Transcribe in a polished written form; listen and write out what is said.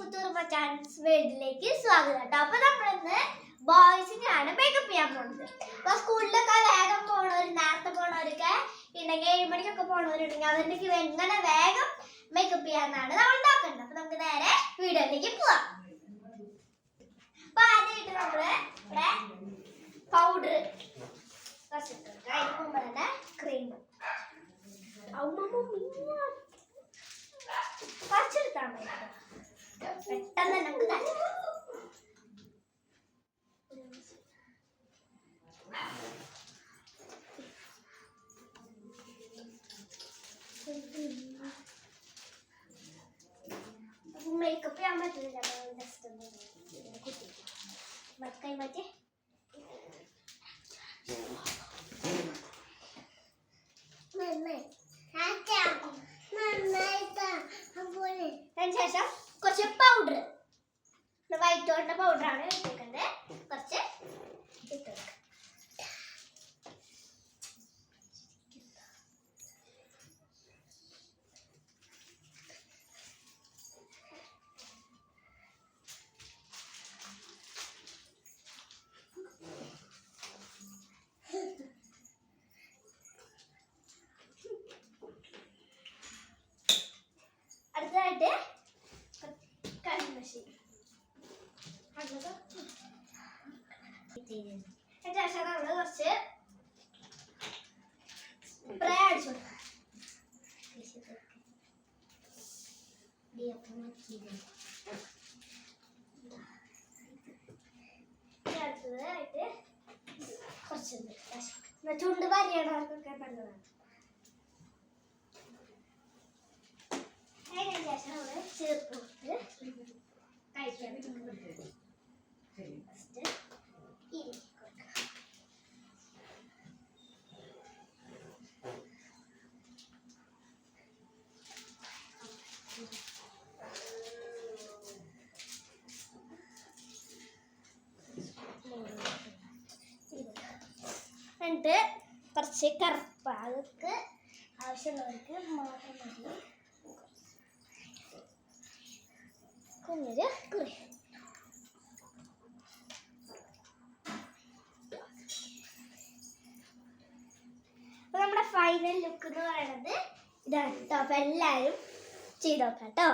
Muthoor chance വേൾഡിലേക്ക് സ്വാഗതം കേട്ടോ. അപ്പൊ നമ്മളിന്ന് ബോയ്സിനാണ് മേക്കപ്പ് ചെയ്യാൻ പോകുന്നത്. അപ്പൊ സ്കൂളിലൊക്കെ വേഗം പോണവർ, നേരത്തെ പോണവരൊക്കെ ഉണ്ടെങ്കിൽ 7 മണിക്കൊക്കെ പോണവരുണ്ടെങ്കിൽ അവരുടെ എങ്ങനെ വേഗം മേക്കപ്പ് ചെയ്യാന്നാണ് നമ്മൾ നോക്കുന്നത്. അപ്പൊ നമുക്ക് നേരെ വീഡിയോയിലേക്ക് പോവാം. അപ്പൊ ആദ്യമായിട്ട് നമ്മള് ഇവിടെ പൗഡർ അതിന് മുമ്പ് തന്നെ ക്രീം കുറച്ചെടുത്താൽ മതി. പെട്ടെന്ന് നമുക്ക് മേക്കപ്പ് ചെയ്യാൻ പറ്റില്ല. കൈ മാറ്റി ശേഷം കുറച്ച് പൗഡർ, വൈറ്റ് കളറിന്റെ പൗഡറാണ് ഇട്ടേക്കുന്നത്. കുറച്ച് ഇട്ട് വെക്കാം. അടുത്തതായിട്ട് കൺമഷി ശേഷം നമ്മള് കുറച്ച് സ്പ്രേ അടിച്ചു കൊടുക്കാം. അടുത്തതായിട്ട് കുറച്ച് ചുണ്ട് പരിയണവർക്കൊക്കെ നല്ലതാണ്. അതിന് ശേഷം നമ്മള് ചേർത്ത് കൊടുത്ത് കഴിക്കാൻ എന്നിട്ട് കുറച്ച് കറുപ്പ് അതൊക്കെ ആവശ്യമുള്ളവർക്ക് മാത്രം മതി. കുഞ്ഞൊരു കുറി. അപ്പൊ നമ്മുടെ ഫൈനൽ ലുക്ക് എന്ന് പറയുന്നത് ഇതാണ് കേട്ടോ. അപ്പൊ എല്ലാവരും ചെയ്ത് നോക്കാം കേട്ടോ.